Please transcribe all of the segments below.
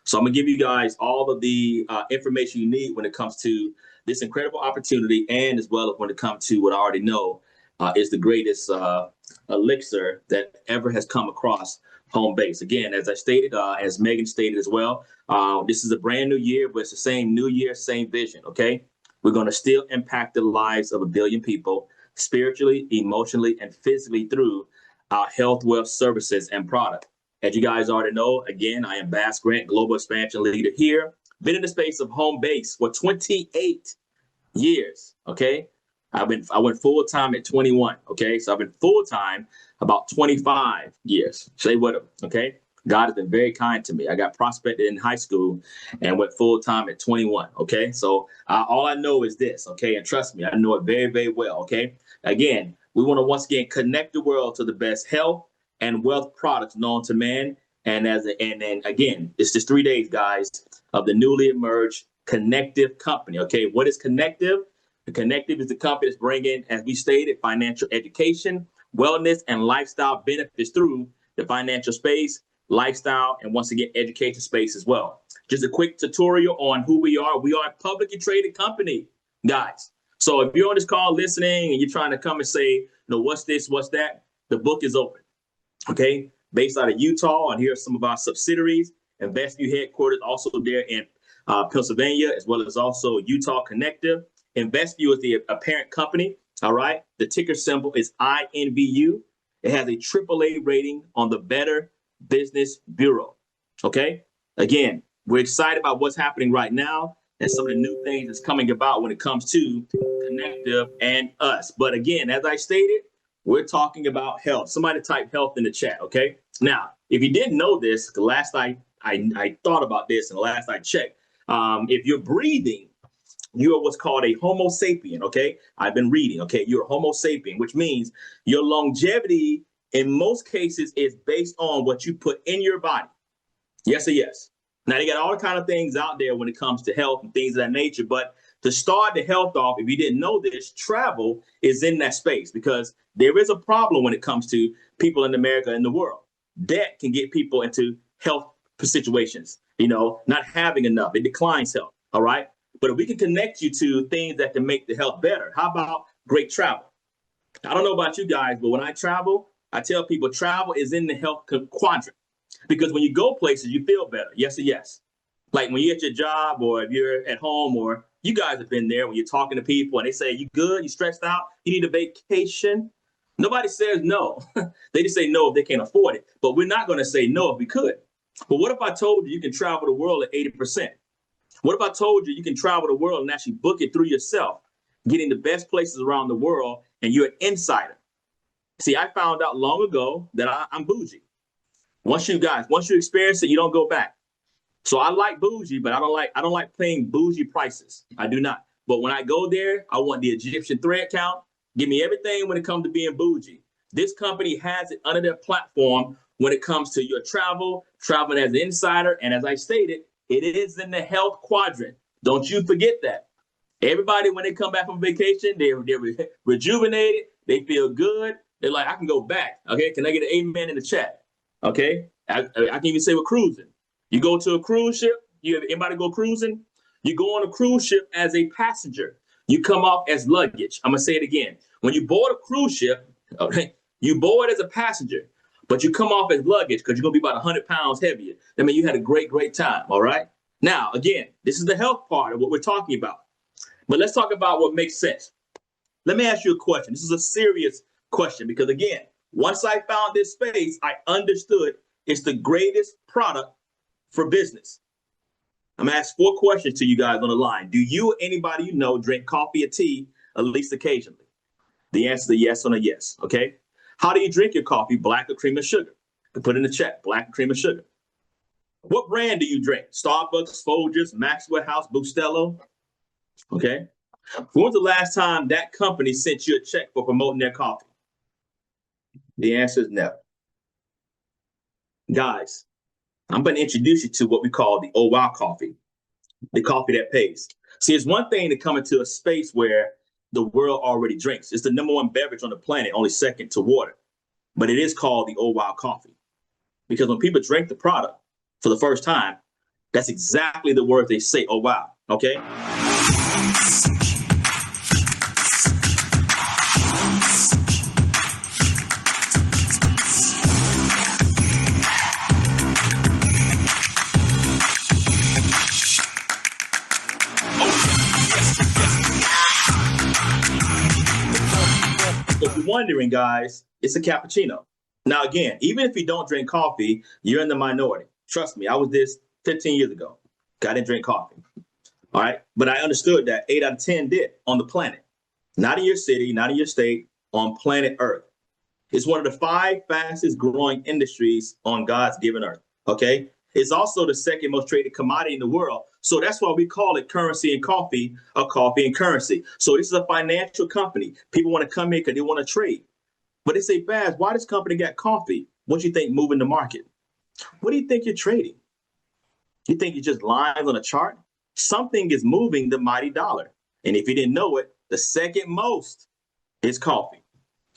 So I'm gonna give you guys all of the information you need when it comes to this incredible opportunity, and as well as when it comes to what I already know is the greatest elixir that ever has come across home base. Again, as I stated, as Megan stated as well, this is a brand new year, but it's the same new year, same vision, okay? We're gonna still impact the lives of 1 billion people spiritually, emotionally, and physically through our health, wealth, services, and product. As you guys already know, again, I am Bass Grant, Global Expansion Leader here. Been in the space of home base for 28 years, okay? I went full-time at 21, okay? So I've been full-time about 25 years. Stay with them, okay? God has been very kind to me. I got prospected in high school and went full-time at 21, okay? So all I know is this, okay? And trust me, I know it very, very well, okay? Again, we want to once again connect the world to the best health and wealth products known to man. And again, it's just 3 days, guys, of the newly emerged Conectiv company. Okay, what is Conectiv? The Conectiv is the company that's bringing, as we stated, financial education, wellness, and lifestyle benefits through the financial space, lifestyle, and once again, education space as well. Just a quick tutorial on who we are. We are a publicly traded company, guys. So if you're on this call listening and you're trying to come and say, what's this, what's that, the book is open. Okay, based out of Utah, and here are some of our subsidiaries. InvestView headquarters also there in Pennsylvania, as well as also Utah Conectiv. InvestView is the parent company. All right, the ticker symbol is INVU. It has a AAA rating on the Better Business Bureau. Okay, again, we're excited about what's happening right now and some of the new things that's coming about when it comes to Conectiv and us. But again, as I stated, we're talking about health. Somebody type health in the chat, okay? Now, if you didn't know this, the last I thought about this and the last I checked, if you're breathing, you are what's called a Homo sapien, okay? I've been reading, okay? You're a Homo sapien, which means your longevity in most cases is based on what you put in your body. Yes or yes? Now, they got all kind of things out there when it comes to health and things of that nature, but to start the health off, if you didn't know this, travel is in that space because there is a problem when it comes to people in America and the world. Debt can get people into health situations, not having enough. It declines health, all right? But if we can connect you to things that can make the health better, how about great travel? I don't know about you guys, but when I travel, I tell people travel is in the health quadrant because when you go places, you feel better. Yes or yes? Like when you're at your job or if you're at home or you guys have been there when you're talking to people and they say, you good, you stressed out, you need a vacation. Nobody says no. They just say no if they can't afford it. But we're not going to say no if we could. But what if I told you you can travel the world at 80%? What if I told you you can travel the world and actually book it through yourself, getting the best places around the world, and you're an insider? See, I found out long ago that I'm bougie. Once you experience it, you don't go back. So I like bougie, but I don't like paying bougie prices. I do not. But when I go there, I want the Egyptian thread count. Give me everything when it comes to being bougie. This company has it under their platform when it comes to your traveling as an insider. And as I stated, it is in the health quadrant. Don't you forget that. Everybody, when they come back from vacation, they're rejuvenated. They feel good. They're like, I can go back. Okay, can I get an amen in the chat? Okay, I can even say we're cruising. You go to a cruise ship. Anybody go cruising? You go on a cruise ship as a passenger. You come off as luggage. I'm going to say it again. When you board a cruise ship, okay, you board as a passenger, but you come off as luggage because you're going to be about 100 pounds heavier. That means you had a great, great time, all right? Now, again, this is the health part of what we're talking about. But let's talk about what makes sense. Let me ask you a question. This is a serious question because, again, once I found this space, I understood it's the greatest product for business. I'm going to ask 4 questions to you guys on the line. Do you or anybody you know drink coffee or tea at least occasionally? The answer is yes or a yes, okay? How do you drink your coffee, black or cream or sugar? You can put in the chat, black or cream or sugar. What brand do you drink? Starbucks, Folgers, Maxwell House, Bustelo? Okay. When was the last time that company sent you a check for promoting their coffee? The answer is never. Guys, I'm going to introduce you to what we call the oh wow coffee, the coffee that pays. See, it's one thing to come into a space where the world already drinks. It's the #1 beverage on the planet, only second to water. But it is called the oh wow coffee because when people drink the product for the first time, That's exactly the word they say. Oh, wow. Okay. If you're wondering, guys, it's a cappuccino. Now, again, even if you don't drink coffee, you're in the minority. Trust me, I was this 15 years ago. I didn't drink coffee. All right. But I understood that 8 out of 10 did on the planet. Not in your city, not in your state, on planet Earth. It's one of the 5 fastest growing industries on God's given earth. Okay. It's also the second most traded commodity in the world. So that's why we call it currency and coffee, or coffee and currency. So this is a financial company. People want to come here because they want to trade. But they say, Baz, why this company got coffee? What do you think moving the market? What do you think you're trading? You think you're just lines on a chart? Something is moving the mighty dollar. And if you didn't know it, the second most is coffee.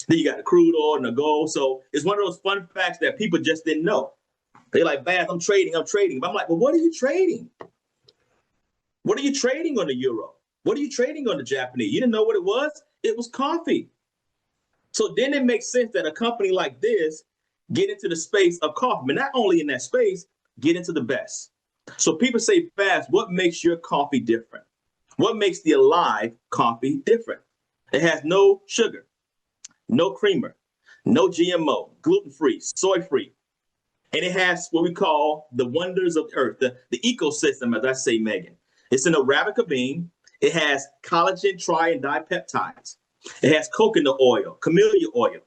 Then you got the crude oil and the gold. So it's one of those fun facts that people just didn't know. They're like, Baz, I'm trading. But I'm like, well, what are you trading? What are you trading on the euro? What are you trading on the Japanese? You didn't know what it was? It was coffee. So then it makes sense that a company like this get into the space of coffee, but not only in that space, get into the best. So people say, Baz, what makes your coffee different? What makes the Alive coffee different? It has no sugar, no creamer, no GMO, gluten-free, soy-free. And it has what we call the wonders of earth, the ecosystem, as I say, Megan. It's an Arabica bean. It has collagen, tri, and dipeptides. It has coconut oil, camellia oil,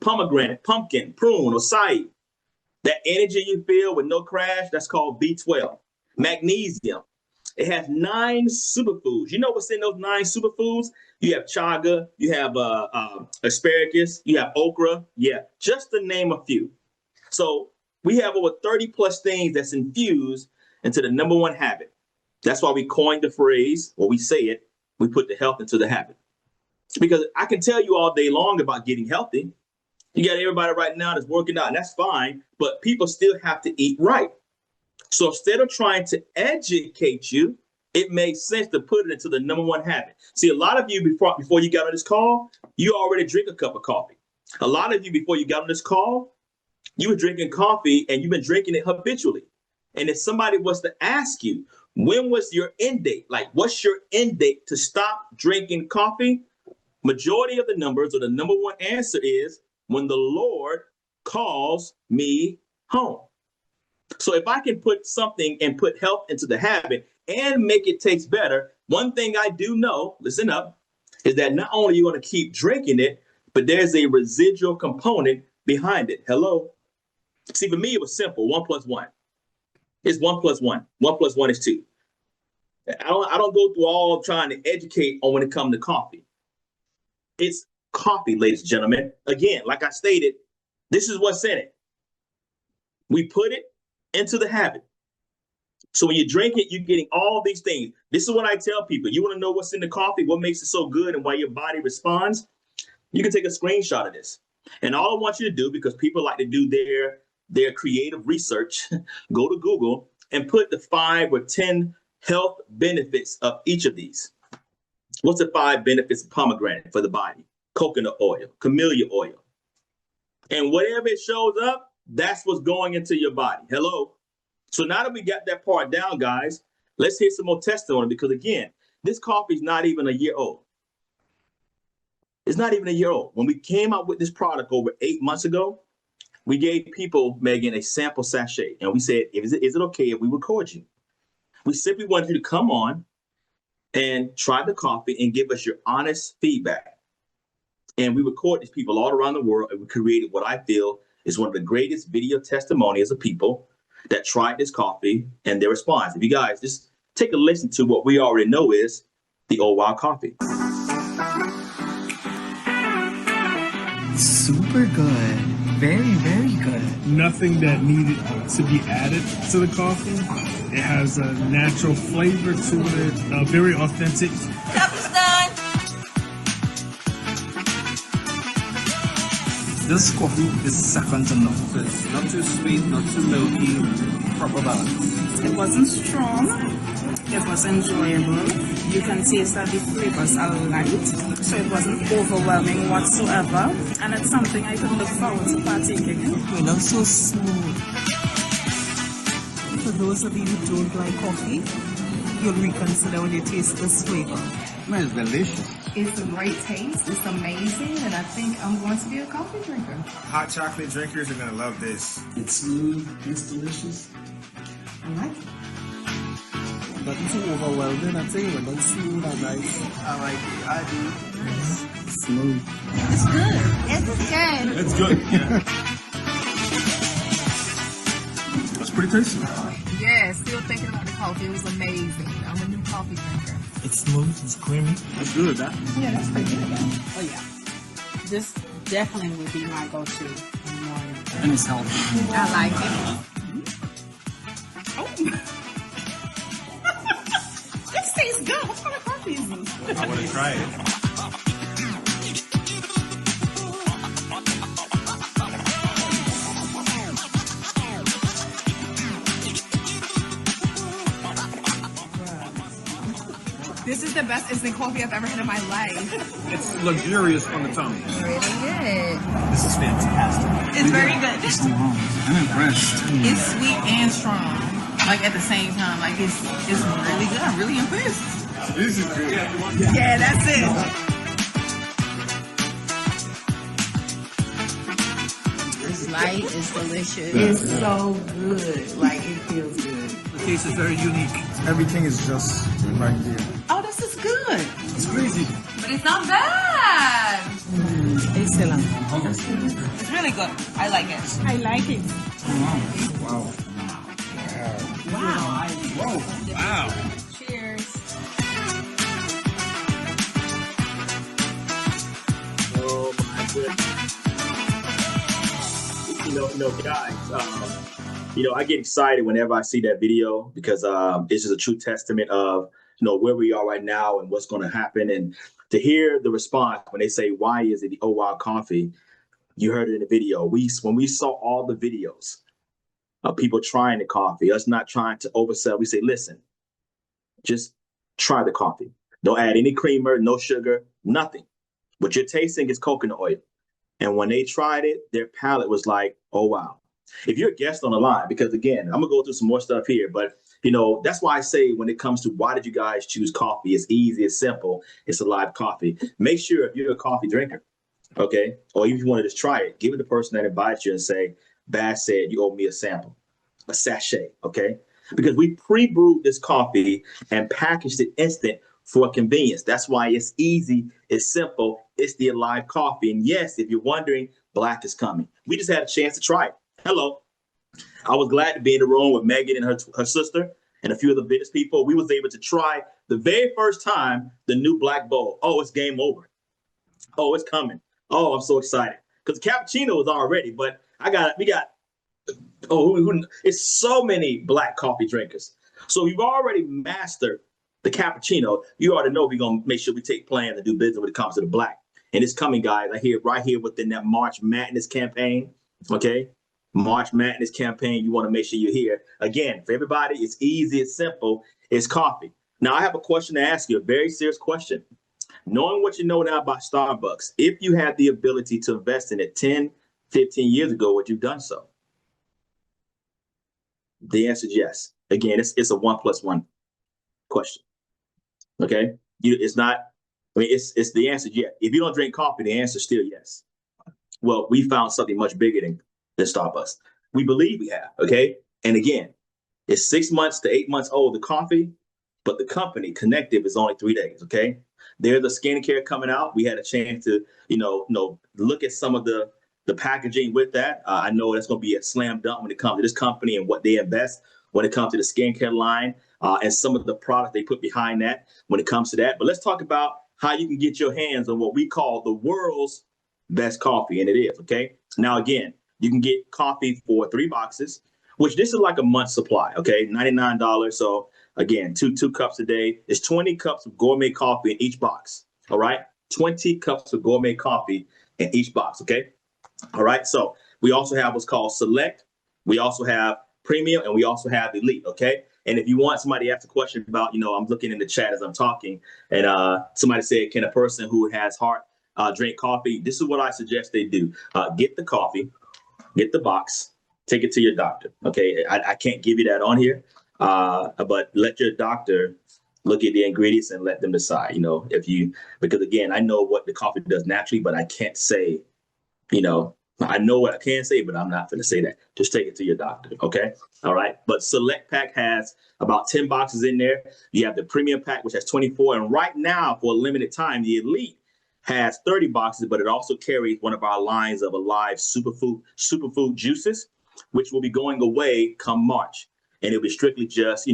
pomegranate, pumpkin, prune, acai. That energy you feel with no crash, that's called B12. Magnesium. It has 9 superfoods. You know what's in those 9 superfoods? You have chaga, you have asparagus, you have okra. Yeah, just to name a few. So we have over 30 plus things that's infused into the number one habit. That's why we coined the phrase, or we say it, we put the health into the habit. Because I can tell you all day long about getting healthy. You got everybody right now that's working out, and that's fine, but people still have to eat right. So instead of trying to educate you, it makes sense to put it into the number one habit. See, a lot of you, before you got on this call, you already drink a cup of coffee. A lot of you, before you got on this call, you were drinking coffee and you've been drinking it habitually. And if somebody was to ask you, when was your end date? Like, what's your end date to stop drinking coffee? Majority of the numbers, or the number one answer is when the Lord calls me home. So if I can put something and put health into the habit and make it taste better, one thing I do know, listen up, is that not only are you going to keep drinking it, but there's a residual component behind it. Hello? See, for me, it was simple. 1 + 1. It's 1 + 1. 1 + 1 is 2. I don't go through all trying to educate on when it comes to coffee. It's coffee, ladies and gentlemen. Again, like I stated, this is what's in it. We put it into the habit. So when you drink it, you're getting all these things. This is what I tell people. You want to know what's in the coffee, what makes it so good, and why your body responds? You can take a screenshot of this. And all I want you to do, because people like to do their creative research, go to Google and put the 5 or 10 health benefits of each of these. What's the 5 benefits of pomegranate for the body? Coconut oil, camellia oil. And whatever it shows up, that's what's going into your body. Hello? So now that we got that part down, guys, let's hear some more testimony, because again, this coffee is not even a year old. It's not even a year old. When we came out with this product over 8 months ago, we gave people, Megan, a sample sachet. And we said, is it okay if we record you? We simply wanted you to come on and try the coffee and give us your honest feedback. And we record these people all around the world, and we created what I feel is one of the greatest video testimonials of people that tried this coffee and their response. If you guys just take a listen to what we already know is the Old Wild Coffee. Super good. Very, very good. Nothing that needed to be added to the coffee. It has a natural flavor to it, very authentic. Cup is done. This coffee is second to none. It's not too sweet, not too milky, proper balance. It wasn't strong. It was enjoyable. You can taste that the flavors are light, so it wasn't overwhelming whatsoever. And it's something I can look forward to partaking in. You know, so smooth. For those of you who don't like coffee, you'll reconsider when you taste this flavor. Man, it's delicious. It's a great taste. It's amazing, and I think I'm going to be a coffee drinker. Hot chocolate drinkers are gonna love this. It's smooth. It's delicious. I like it. Nothing too overwhelming. I tell you, when it's smooth and nice. I like it. I do. Smooth. It's good. It's good. It's good. Yeah. That's pretty tasty. Yeah, still thinking about the coffee. It was amazing. I'm a new coffee drinker. It's smooth, it's creamy. That's good, huh? Yeah, that's pretty good. Oh yeah, this definitely would be my go-to in the morning. And it's healthy. I like it. Oh. This tastes good. What kind of coffee is this? I want to try it. This is the best instant coffee I've ever had in my life. It's luxurious on the tongue. Really good. This is fantastic. It's very good. I'm impressed. It's sweet and strong, like at the same time. Like it's really good. I'm really impressed. This is good. Yeah, that's it. It's light. It's delicious. It's so good. Like it feels good. The taste is very unique. Everything is just right there. Oh, this is good. It's crazy. But it's not bad. Excellent. It's really good. I like it. I like it. Wow. Wow. Whoa. Wow. Cheers. Oh my goodness. Guys, I get excited whenever I see that video because it's just a true testament of, where we are right now and what's going to happen. And to hear the response when they say, why is it the Oh Wow Coffee? You heard it in the video. When we saw all the videos of people trying the coffee, us not trying to oversell, we say, listen, just try the coffee. Don't add any creamer, no sugar, nothing. What you're tasting is coconut oil. And when they tried it, their palate was like, oh, wow. If you're a guest on the line, because again, I'm gonna go through some more stuff here, but that's why I say when it comes to why did you guys choose coffee? It's easy, it's simple, it's a live coffee. Make sure if you're a coffee drinker, okay, or even if you want to just try it, give it to the person that invites you and say, Bass said you owe me a sample, a sachet, okay? Because we pre-brewed this coffee and packaged it instant for convenience. That's why it's easy, it's simple, it's the Alive coffee. And yes, if you're wondering, Black is coming. We just had a chance to try it. Hello. I was glad to be in the room with Megan and her sister and a few of the business people. We was able to try the very first time the new Black Bowl. Oh, it's game over. Oh, it's coming. Oh, I'm so excited. Because the cappuccino was already, but it's so many Black coffee drinkers. So you've already mastered the cappuccino. You already know we're going to make sure we take plans and do business when it comes to the Black. And it's coming, guys. I hear right here within that March Madness campaign. Okay. March Madness campaign. You want to make sure you're here. Again, for everybody, it's easy, it's simple. It's coffee. Now, I have a question to ask you, a very serious question. Knowing what you know now about Starbucks, if you had the ability to invest in it 10, 15 years ago, would you have done so? The answer is yes. Again, it's a 1+1 question. Okay. It's the answer yes. If you don't drink coffee, the answer is still yes. Well, we found something much bigger than Starbucks. We believe we have, okay? And again, it's 6 months to 8 months old, the coffee, but the company, Conectiv, is only 3 days, okay? There's the skincare coming out. We had a chance to, look at some of the packaging with that. I know that's going to be a slam dunk when it comes to this company and what they invest when it comes to the skincare line and some of the product they put behind that when it comes to that. But let's talk about how you can get your hands on what we call the world's best coffee, and it is, okay? Now, again, you can get coffee for 3 boxes, which this is like a month's supply, okay? $99. So again, two cups a day. It's 20 cups of gourmet coffee in each box, all right? 20 cups of gourmet coffee in each box, okay? All right, so we also have what's called Select. We also have Premium, and we also have Elite, okay? And if you want somebody to ask a question about, I'm looking in the chat as I'm talking, and somebody said, can a person who has heart drink coffee? This is what I suggest they do. Get the coffee, get the box, take it to your doctor. Okay, I can't give you that on here, but let your doctor look at the ingredients and let them decide, because again, I know what the coffee does naturally, but I can't say, I know what I can say, but I'm not going to say that. Just take it to your doctor. Okay. All right. But Select Pack has about 10 boxes in there. You have the Premium Pack, which has 24. And right now, for a limited time, the Elite has 30 boxes, but it also carries one of our lines of Alive superfood juices, which will be going away come March. And it'll be strictly just,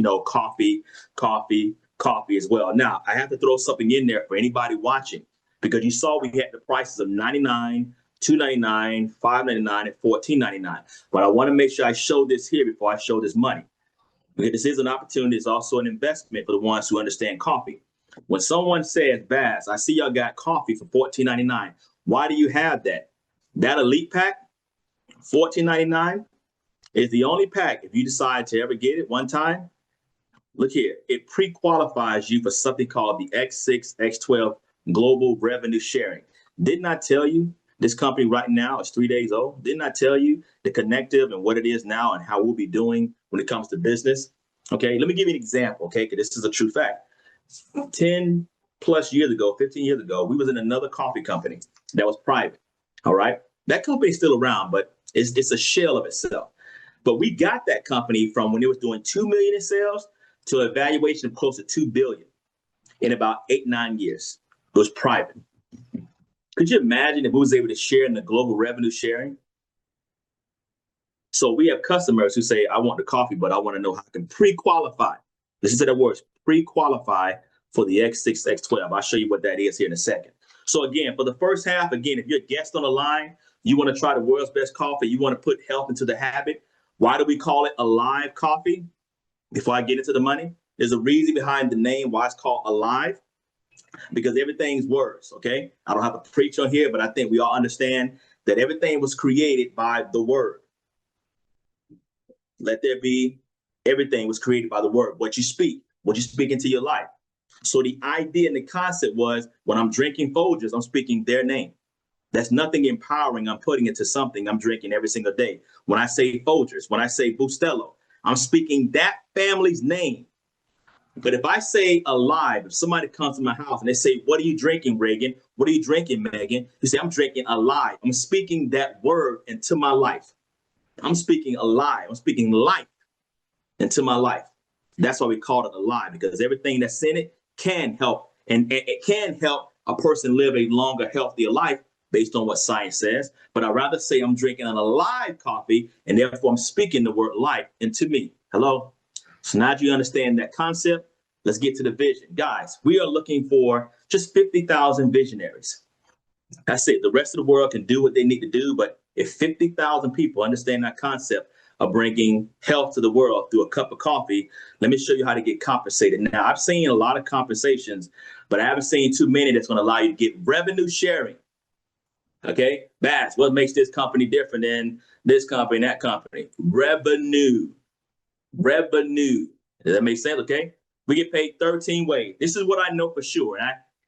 coffee as well. Now, I have to throw something in there for anybody watching, because you saw we had the prices of $99, $2.99, $5.99, and $14.99. But I want to make sure I show this here before I show this money, because this is an opportunity. It's also an investment for the ones who understand coffee. When someone says, Baz, I see y'all got coffee for $14.99. Why do you have that? That Elite Pack, $14.99, is the only pack, if you decide to ever get it one time, look here, it pre-qualifies you for something called the X6, X12 Global Revenue Sharing. Didn't I tell you this company right now is 3 days old? Didn't I tell you the Conectiv and what it is now and how we'll be doing when it comes to business? Okay, let me give you an example, okay, because this is a true fact. 10 plus years ago, 15 years ago, we was in another coffee company that was private, all right? That company is still around, but it's a shell of itself. But we got that company from when it was doing 2 million in sales to a valuation of close to 2 billion in about 8-9 years. It was private. Could you imagine if we was able to share in the global revenue sharing? So we have customers who say, I want the coffee, but I want to know how I can pre-qualify. Listen to the words, pre-qualify for the X6, X12. I'll show you what that is here in a second. So again, for the first half, again, if you're a guest on the line, you want to try the world's best coffee, you want to put health into the habit. Why do we call it Alive Coffee? Before I get into the money, there's a reason behind the name why it's called Alive, because everything's words, okay? I don't have to preach on here, but I think we all understand that everything was created by the word. Let there be, everything was created by the word, what you speak into your life. So the idea and the concept was, when I'm drinking Folgers, I'm speaking their name. That's nothing empowering. I'm putting it to something I'm drinking every single day. When I say Folgers, when I say Bustelo, I'm speaking that family's name. But if I say Alive, if somebody comes to my house and they say, what are you drinking, Reagan? What are you drinking, Megan? You say, I'm drinking Alive. I'm speaking that word into my life. I'm speaking Alive. I'm speaking life into my life. That's why we call it Alive, because everything that's in it can help. And it can help a person live a longer, healthier life based on what science says. But I'd rather say I'm drinking an Alive coffee, and therefore I'm speaking the word life into me. Hello? So now that you understand that concept, let's get to the vision. Guys, we are looking for just 50,000 visionaries. That's it. The rest of the world can do what they need to do. But if 50,000 people understand that concept of bringing health to the world through a cup of coffee, let me show you how to get compensated. Now, I've seen a lot of compensations, but I haven't seen too many that's going to allow you to get revenue sharing. Okay, that's what makes this company different than this company and that company. Revenue. Does that make sense? Okay, we get paid 13 ways. This is what I know for sure.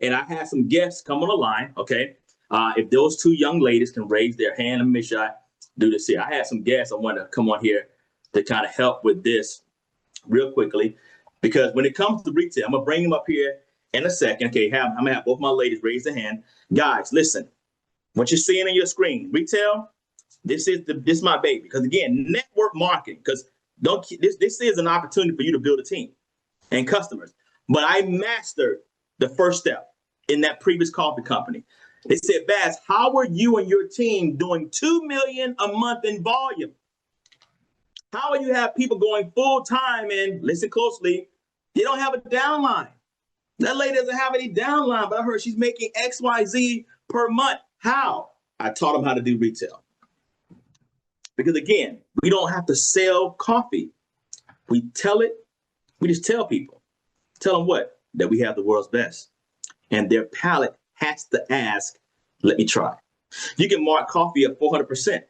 And I had some guests come on the line. Okay, if those two young ladies can raise their hand, let me make sure I do this here. I had some guests I want to come on here to kind of help with this real quickly, because when it comes to retail, I'm gonna bring them up here in a second. Okay, I'm gonna have both my ladies raise their hand. Guys, listen. What you're seeing on your screen, retail, this is my baby. Because again, network marketing, because this is an opportunity for you to build a team and customers. But I mastered the first step in that previous coffee company. They said, Baz, how are you and your team doing 2 million a month in volume? How are you have people going full time and listen closely, they don't have a downline. That lady doesn't have any downline, but I heard she's making XYZ per month. How? I taught them how to do retail. Because again, we don't have to sell coffee. We tell it, we just tell people. Tell them what? That we have the world's best. And their palate has to ask, let me try. You can mark coffee at 400%.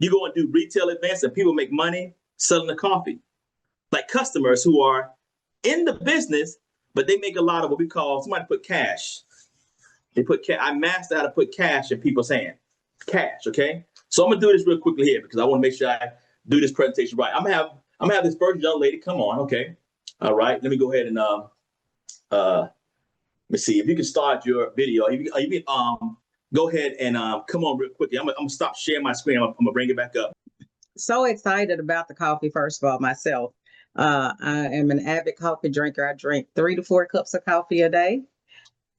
You go and do retail events and people make money selling the coffee. like customers who are in the business, but they make a lot of what we call, somebody put cash. They put cash. I mastered how to put cash in people's hand. Cash, okay? So I'm gonna do this real quickly here because I want to make sure I do this presentation right. I'm gonna have this first young lady come on, okay? All right, let me go ahead and let me see if you can start your video. You can go ahead and come on real quickly. I'm gonna stop sharing my screen. I'm gonna bring it back up. So excited about the coffee, first of all, myself. I am an avid coffee drinker. I drink 3 to 4 cups of coffee a day.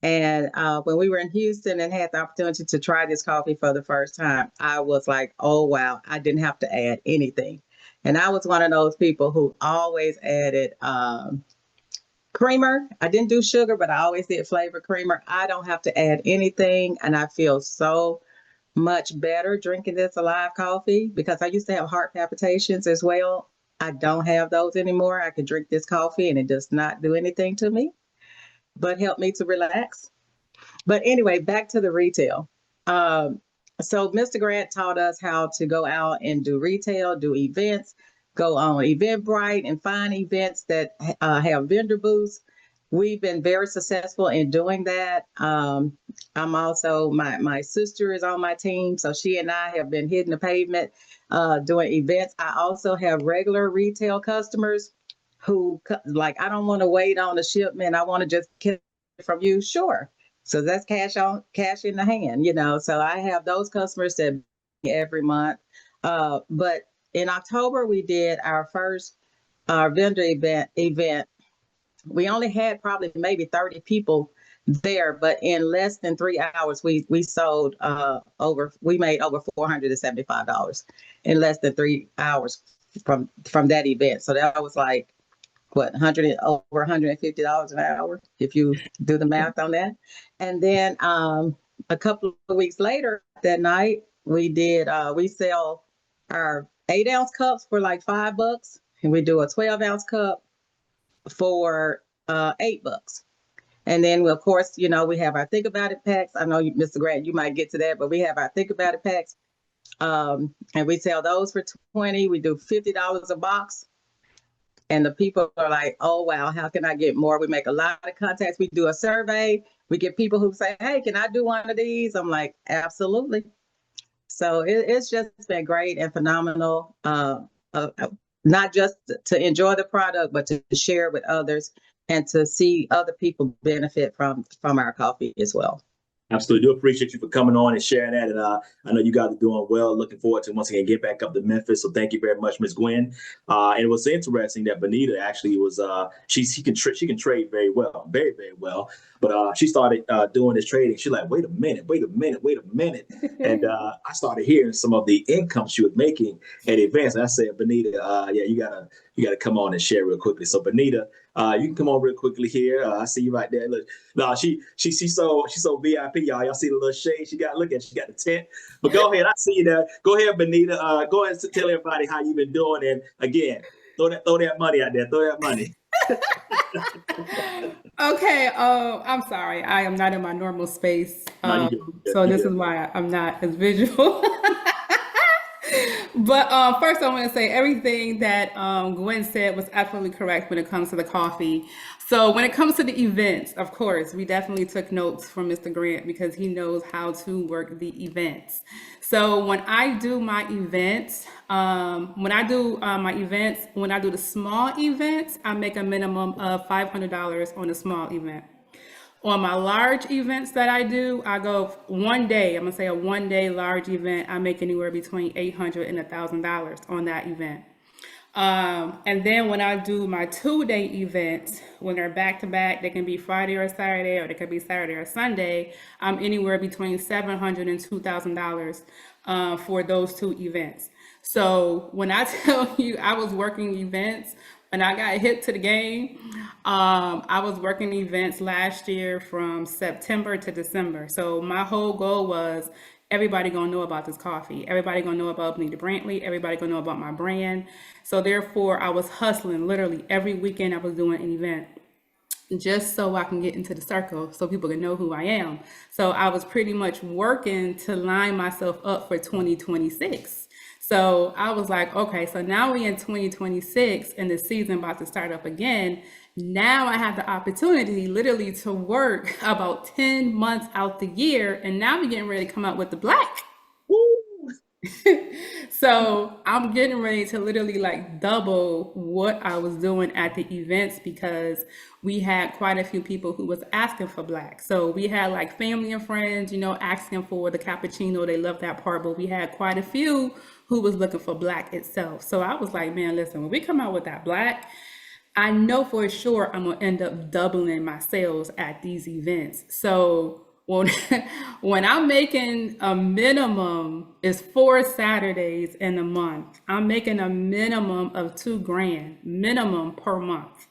And when we were in Houston and had the opportunity to try this coffee for the first time, I was like, oh, wow, I didn't have to add anything. And I was one of those people who always added creamer. I didn't do sugar, but I always did flavored creamer. I don't have to add anything. And I feel so much better drinking this alive coffee because I used to have heart palpitations as well. I don't have those anymore. I can drink this coffee and it does not do anything to me, but help me to relax. But anyway, back to the retail. So Mr. Grant taught us how to go out and do retail, do events, go on Eventbrite and find events that have vendor booths. We've been very successful in doing that. I'm also, my sister is on my team, so she and I have been hitting the pavement doing events. I also have regular retail customers who like, I don't want to wait on a shipment. I want to just get it from you. Sure. So that's cash in the hand, So I have those customers that every month. But in October, we did our first vendor event. We only had probably maybe 30 people there, but in less than 3 hours, we sold we made over $475 in less than 3 hours from that event. So that was like, what, over $150 an hour, if you do the math on that. And then a couple of weeks later that night, we sell our 8-ounce cups for like $5, and we do a 12-ounce cup for $8. And then, of course, we have our Think About It packs. I know, Mr. Grant, you might get to that, but we have our Think About It packs. And we sell those for $20. We do $50 a box. And the people are like, oh, wow, how can I get more? We make a lot of contacts. We do a survey. We get people who say, hey, can I do one of these? I'm like, absolutely. So it's just been great and phenomenal, not just to enjoy the product, but to share with others and to see other people benefit from our coffee as well. Absolutely. Do appreciate you for coming on and sharing that. And I know you guys are doing well. Looking forward to once again get back up to Memphis. So thank you very much, Ms. Gwen. And it was interesting that Benita actually was she can trade very well, very, very well. But she started doing this trading. She's like, wait a minute. And I started hearing some of the income she was making at events. And I said, Benita, you gotta come on and share real quickly. So Benita, you can come on real quickly here. I see you right there. Look, no, she's so VIP, y'all. Y'all see the little shade she got? Look at, she got the tent. But go ahead, I see you there. Go ahead, Benita. Go ahead and tell everybody how you've been doing. And again, throw that money out there. Throw that money. Okay. I'm sorry. I am not in my normal space. No, so this is why I'm not as visual. But first, I want to say everything that Gwen said was absolutely correct when it comes to the coffee. So when it comes to the events, of course, we definitely took notes from Mr. Grant because he knows how to work the events. So when I do my events, when I do the small events, I make a minimum of $500 on a small event. On my large events that I do, I go one day. I'm gonna say a one-day large event. I make anywhere between $800 and $1,000 on that event. And then when I do my 2-day events, when they're back to back, they can be Friday or Saturday, or they could be Saturday or Sunday. I'm anywhere between $700 and $2,000 for those 2 events. So when I tell you I was working events, when I got hit to the game, I was working events last year from September to December. So my whole goal was everybody gonna know about this coffee. Everybody gonna know about Benita Brantley. Everybody gonna know about my brand. So therefore, I was hustling literally every weekend. I was doing an event just so I can get into the circle so people can know who I am. So I was pretty much working to line myself up for 2026. So I was like, okay, so now we in 2026 and the season about to start up again. Now I have the opportunity literally to work about 10 months out the year. And now we're getting ready to come out with the black. Woo! So I'm getting ready to literally like double what I was doing at the events because we had quite a few people who was asking for black. So we had like family and friends, you know, asking for the cappuccino. They love that part, but we had quite a few who was looking for black itself. So I was like, man, listen, when we come out with that black, I know for sure I'm gonna end up doubling my sales at these events. So when when I'm making a minimum is 4 Saturdays in a month, I'm making a minimum of 2 grand minimum per month.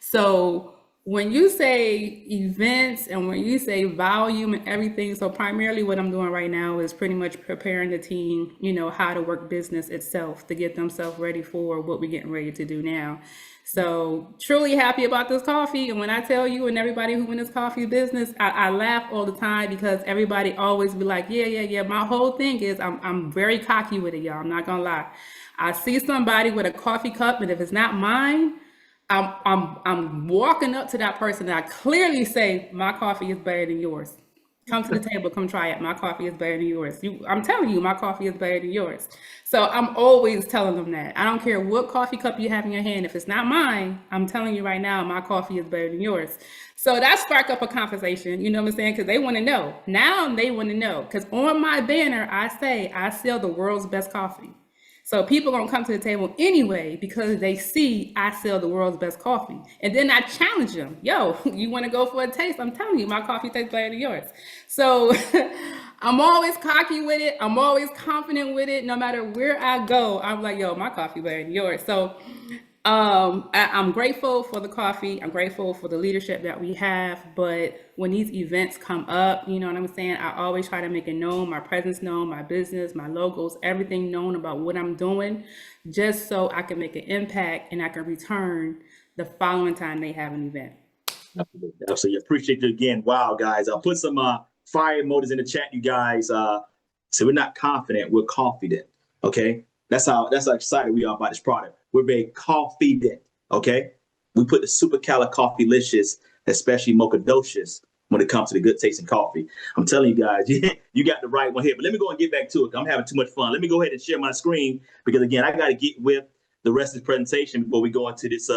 So when you say events and when you say volume and everything, so primarily what I'm doing right now is pretty much preparing the team, you know, how to work business itself to get themselves ready for what we're getting ready to do now. So truly happy about this coffee. And when I tell you and everybody who in this coffee business, I laugh all the time because everybody always be like, yeah. My whole thing is I'm very cocky with it, y'all. I'm not gonna lie. I see somebody with a coffee cup, and if it's not mine, I'm walking up to that person and I clearly say, my coffee is better than yours. Come to the table, come try it. My coffee is better than yours. I'm telling you, my coffee is better than yours. So I'm always telling them that. I don't care what coffee cup you have in your hand. If it's not mine, I'm telling you right now, my coffee is better than yours. So that sparked up a conversation, you know what I'm saying? Because they want to know. Now they want to know. Because on my banner, I say I sell the world's best coffee. So people gonna come to the table anyway because they see I sell the world's best coffee. And then I challenge them, yo, you wanna go for a taste? I'm telling you, my coffee tastes better than yours. So I'm always cocky with it. I'm always confident with it. No matter where I go, I'm like, yo, my coffee better than yours. So I'm grateful for the coffee. I'm grateful for the leadership that we have. But when these events come up, you know what I'm saying? I always try to make it known, my presence known, my business, my logos, everything known about what I'm doing, just so I can make an impact and I can return the following time they have an event. Absolutely. Appreciate you again. Wow, guys. I'll put some fire emojis in the chat, you guys. So we're not confident, we're confident. Okay. That's how excited we are about this product. We're very confident, okay? We put the supercalifragilisticexpialidocious, especially mochadocious, when it comes to the good tasting coffee. I'm telling you guys, you got the right one here. But let me go and get back to it. I'm having too much fun. Let me go ahead and share my screen because, again, I got to get with the rest of the presentation before we go into this,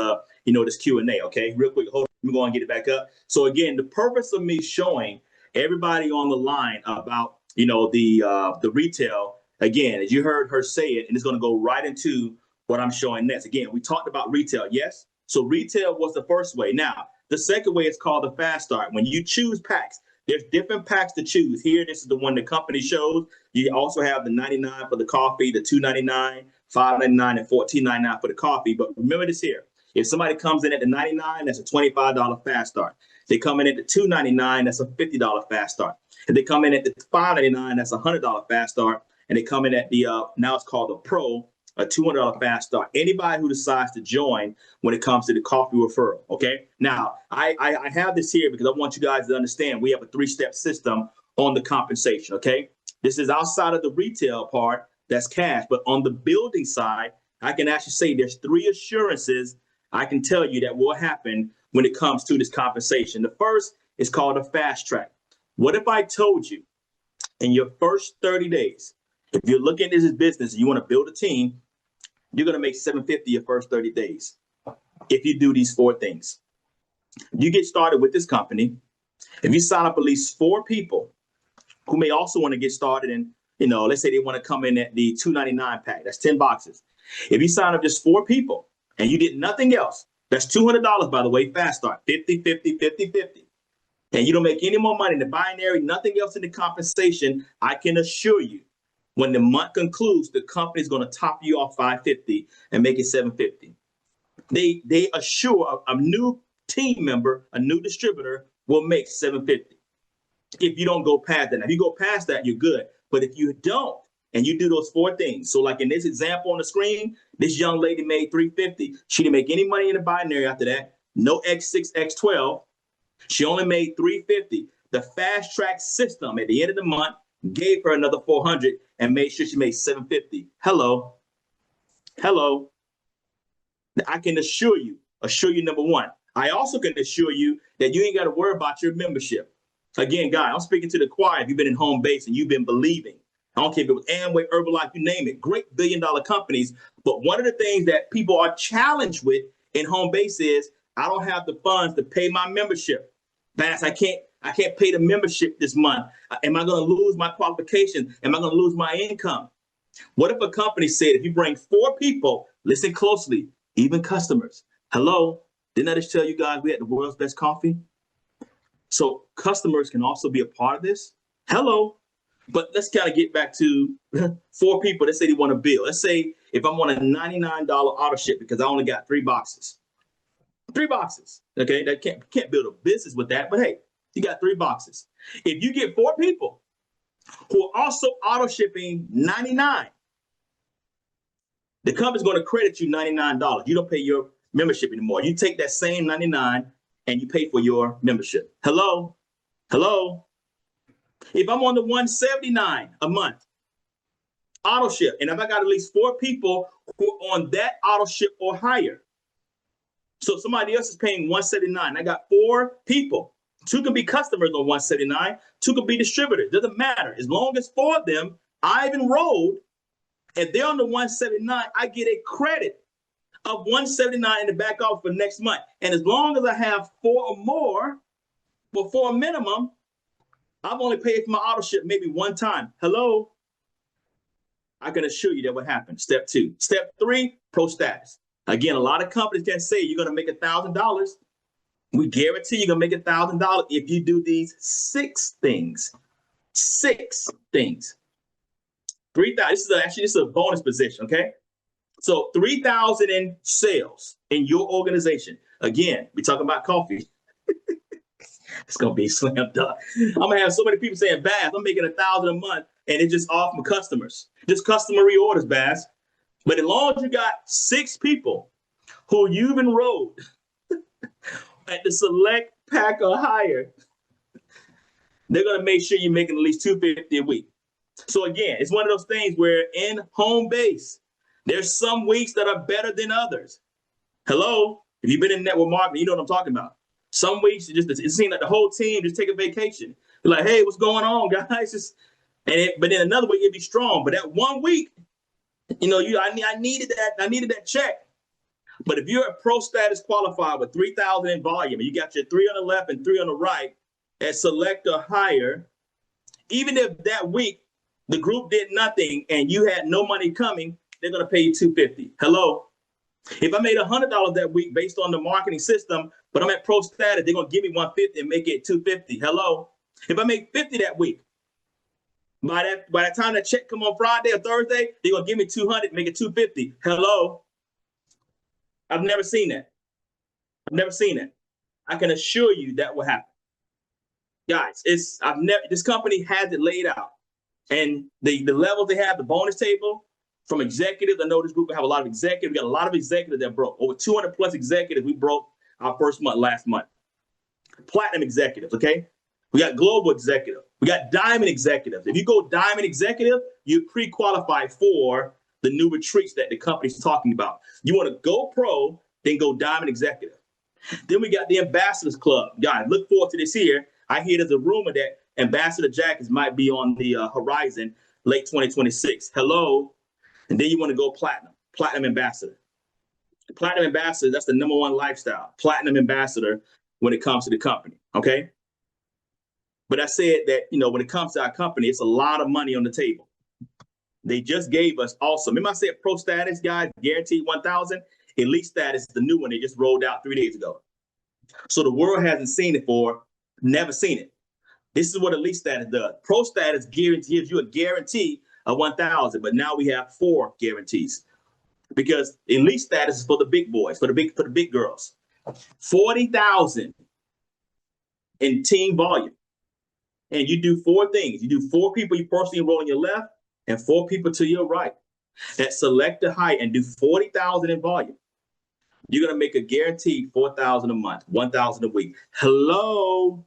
this Q&A, okay? Real quick, hold on. Let me go and get it back up. So, again, the purpose of me showing everybody on the line about, the retail, again, as you heard her say it, and it's going to go right into what I'm showing next. Again, we talked about retail, yes? So retail was the first way. Now, the second way is called the fast start. When you choose packs, there's different packs to choose. Here, this is the one the company shows. You also have the $99 for the coffee, the $2.99, $5.99, and $14.99 for the coffee. But remember this here. If somebody comes in at the $99, that's a $25 fast start. They come in at the $2.99, that's a $50 fast start. If they come in at the $5.99, that's a $100 fast start. And they come in at the, now it's called the Pro, a $200 fast start. Anybody who decides to join when it comes to the coffee referral, okay? Now, I have this here because I want you guys to understand we have a 3-step system on the compensation, okay? This is outside of the retail part, that's cash. But on the building side, I can actually say there's 3 assurances I can tell you that will happen when it comes to this compensation. The first is called a fast track. What if I told you in your first 30 days, if you're looking at this business and you want to build a team, you're going to make $750 your first 30 days if you do these 4 things. You get started with this company. If you sign up at least 4 people who may also want to get started and, let's say they want to come in at the $2.99 pack, that's 10 boxes. If you sign up just 4 people and you did nothing else, that's $200, by the way, fast start, 50, 50, 50, 50. And you don't make any more money in the binary, nothing else in the compensation, I can assure you, when the month concludes, the company is going to top you off $550 and make it $750. They assure a new team member, a new distributor will make $750 if you don't go past that. Now, if you go past that, you're good. But if you don't, and you do those 4 things, so like in this example on the screen, this young lady made $350. She didn't make any money in the binary after that. No X6, X12. She only made $350. The fast track system at the end of the month gave her another $400, and made sure she made $750. Hello. I can assure you, number one. I also can assure you that you ain't got to worry about your membership. Again, guys, I'm speaking to the choir. If you've been in home base and you've been believing, I don't care if it was Amway, Herbalife, you name it, great billion-dollar companies. But one of the things that people are challenged with in home base is, I don't have the funds to pay my membership. Bass, I can't pay the membership this month. Am I going to lose my qualifications? Am I going to lose my income? What if a company said, if you bring 4 people, listen closely, even customers. Hello, didn't I just tell you guys we had the world's best coffee? So customers can also be a part of this. Hello. But let's kind of get back to 4 people that say they want to bill. Let's say if I'm on a $99 auto ship because I only got 3 boxes. 3 boxes. Okay, that can't build a business with that. But hey, you got 3 boxes. If you get 4 people who are also auto shipping 99, the company's going to credit you $99. You don't pay your membership anymore. You take that same 99 and you pay for your membership. Hello. If I'm on the 179 a month auto ship, and if I got at least 4 people who are on that auto ship or higher, so somebody else is paying 179. I got 4 people. 2 can be customers on 179. 2 can be distributors. Doesn't matter. As long as 4 of them I've enrolled, and they're on the 179, I get a credit of 179 in the back office for next month. And as long as I have 4 or more, before a minimum, I've only paid for my auto ship maybe 1 time. Hello? I can assure you that what happened. Step 2. Step 3, pro status. Again, a lot of companies can say you're going to make $1,000. We guarantee you're going to make $1,000 if you do these 6 things. 6 things. 3,000. This is a bonus position, okay? So 3,000 in sales in your organization. Again, we're talking about coffee. It's gonna be slam dunk. I'm gonna have so many people saying, Bass, I'm making $1,000 a month, and it's just all from customers, just customer reorders, Bass. But as long as you got 6 people who you've enrolled at the select pack or higher, they're gonna make sure you're making at least $250 a week. So again, it's one of those things where in home base, there's some weeks that are better than others. Hello, if you've been in network marketing, you know what I'm talking about. Some weeks it seems like the whole team just take a vacation. You're like, hey, what's going on, guys? But then another week it'd be strong. But that one week, I needed that check. But if you're a pro status qualified with 3,000 in volume, and you got your 3 on the left and 3 on the right at select or higher, even if that week the group did nothing and you had no money coming, they're gonna pay you $250. Hello. If I made $100 that week based on the marketing system, but I'm at pro status, they're gonna give me $150 and make it $250. Hello. If I make $50 that week, by the time that check come on Friday or Thursday, they're gonna give me $200, make it $250. Hello. I've never seen that. I can assure you that will happen. Guys, this company has it laid out. And the levels they have, the bonus table from executives. I know this group will have a lot of executives. We got a lot of executives that broke. Over 200 plus executives, we broke our first month last month. Platinum executives, okay? We got global executive. We got diamond executives. If you go diamond executive, you're pre-qualified for the new retreats that the company's talking about. You want to go pro, then go diamond executive. Then we got the ambassadors club. Guys, look forward to this here. I hear there's a rumor that Ambassador Jackets might be on the horizon late 2026. Hello. And then you want to go platinum ambassador. Platinum ambassador, that's the #1 lifestyle. Platinum ambassador when it comes to the company, okay? But I said that, when it comes to our company, it's a lot of money on the table. They just gave us also, remember I said pro status, guys, guaranteed 1,000? Elite status is the new one they just rolled out 3 days ago. So the world hasn't seen it never seen it. This is what elite status does. Pro status gives you a guarantee of 1,000, but now we have 4 guarantees because elite status is for the big boys, for the big girls. 40,000 in team volume, and you do 4 things. You do 4 people you personally enroll on your left, and 4 people to your right that select the height and do 40,000 in volume. You're gonna make a guaranteed 4,000 a month, 1,000 a week. Hello.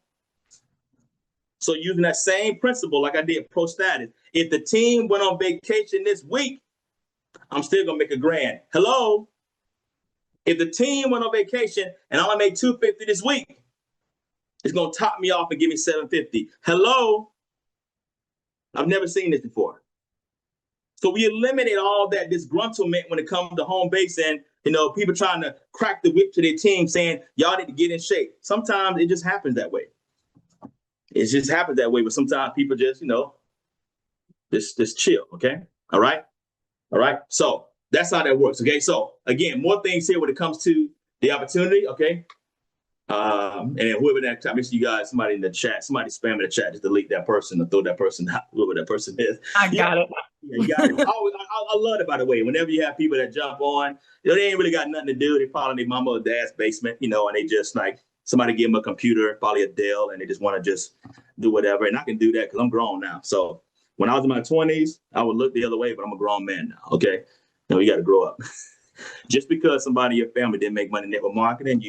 So using that same principle, like I did pro status, If the team went on vacation this week, I'm still gonna make $1,000. Hello? If the team went on vacation and I only make $250 this week, it's gonna top me off and give me $750. Hello? I've never seen this before. So we eliminate all that disgruntlement when it comes to home base and, people trying to crack the whip to their team saying, y'all need to get in shape. Sometimes it just happens that way. It just happens that way, but sometimes people just, just chill, okay? All right? All right? So that's how that works, okay? So again, more things here when it comes to the opportunity, okay? And whoever that, I miss you guys, somebody in the chat, somebody spam in the chat, just delete that person or throw that person out, whoever that person is. I got it. Yeah, you got it. I love it, by the way. Whenever you have people that jump on, they ain't really got nothing to do. They probably in their mama or dad's basement, and they just like somebody give them a computer, probably a Dell, and they just want to just do whatever. And I can do that because I'm grown now. So when I was in my 20s, I would look the other way, but I'm a grown man now. Okay, you got to grow up. Just because somebody in your family didn't make money in network marketing,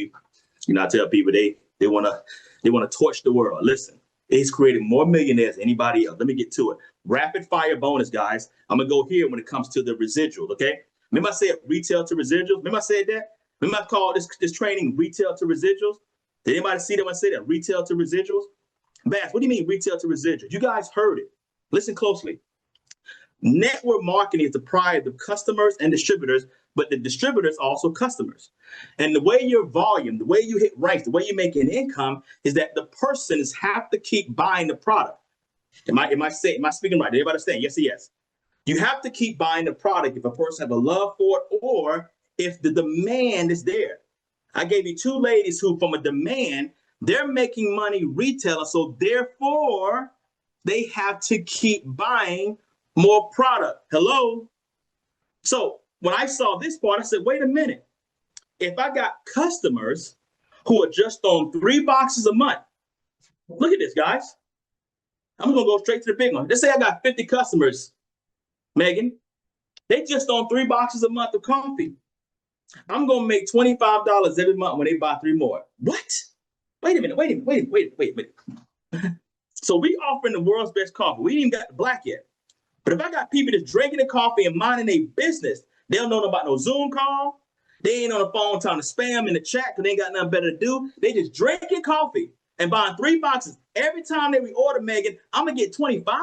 I tell people they want to torch the world. Listen, it's created more millionaires than anybody else. Let me get to it. Rapid fire bonus, guys. I'm gonna go here when it comes to the residuals. Okay. Remember I said retail to residuals. Remember I said that. Remember I called this training retail to residuals. Did anybody see that when I said that retail to residuals? Bass, what do you mean retail to residuals? You guys heard it. Listen closely. Network marketing is the pride of customers and distributors, but the distributors are also customers. And the way your volume, the way you hit ranks, the way you make an income is that the persons have to keep buying the product. Am I speaking right? Did everybody understand? Yes, yes. You have to keep buying the product if a person have a love for it or if the demand is there. I gave you two ladies who, from a demand, they're making money retailing, so therefore they have to keep buying more product. Hello? So when I saw this part, I said, wait a minute. If I got customers who are just on 3 boxes a month, look at this, guys. I'm going to go straight to the big one. Let's say I got 50 customers, Megan. They just on 3 boxes a month of coffee. I'm going to make $25 every month when they buy 3 more. What? Wait a minute. So we offering the world's best coffee. We ain't even got the black yet. But if I got people that's drinking the coffee and minding their business, they don't know about no Zoom call. They ain't on the phone trying to spam in the chat because they ain't got nothing better to do. They just drinking coffee and buying 3 boxes. Every time they reorder, Megan, I'm going to get 25.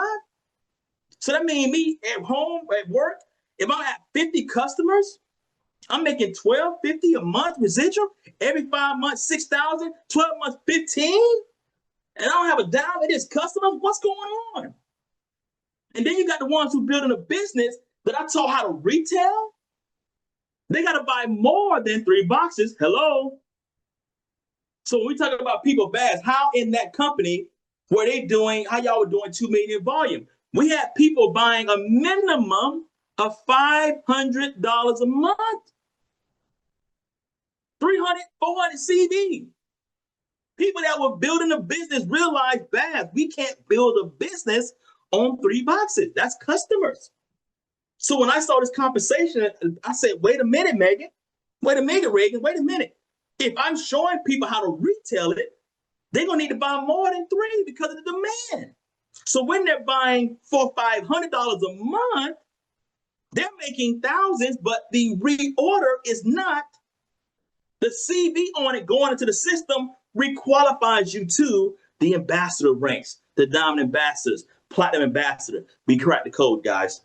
So that means me at home, at work, if I have 50 customers, I'm making $1,250 a month residual. Every 5 months, $6,000, 12 months, 15. And I don't have a dime of this customers. What's going on? And then you got the ones who building a business that I taught how to retail. They got to buy more than 3 boxes. Hello. So when we talk about people Bass, how in that company were they doing, how y'all were doing 2 million in volume? We had people buying a minimum of $500 a month. 300, 400 CV. People that were building a business realized, Bass, we can't build a business on 3 boxes. That's customers. So when I saw this conversation, I said, wait a minute, Megan. Wait a minute, Reagan. Wait a minute. If I'm showing people how to retail it, they're going to need to buy more than 3 because of the demand. So when they're buying $400, $500 a month, they're making thousands, but the reorder is not. The CV on it going into the system requalifies you to the ambassador ranks, the diamond ambassadors, platinum ambassador. We cracked the code, guys,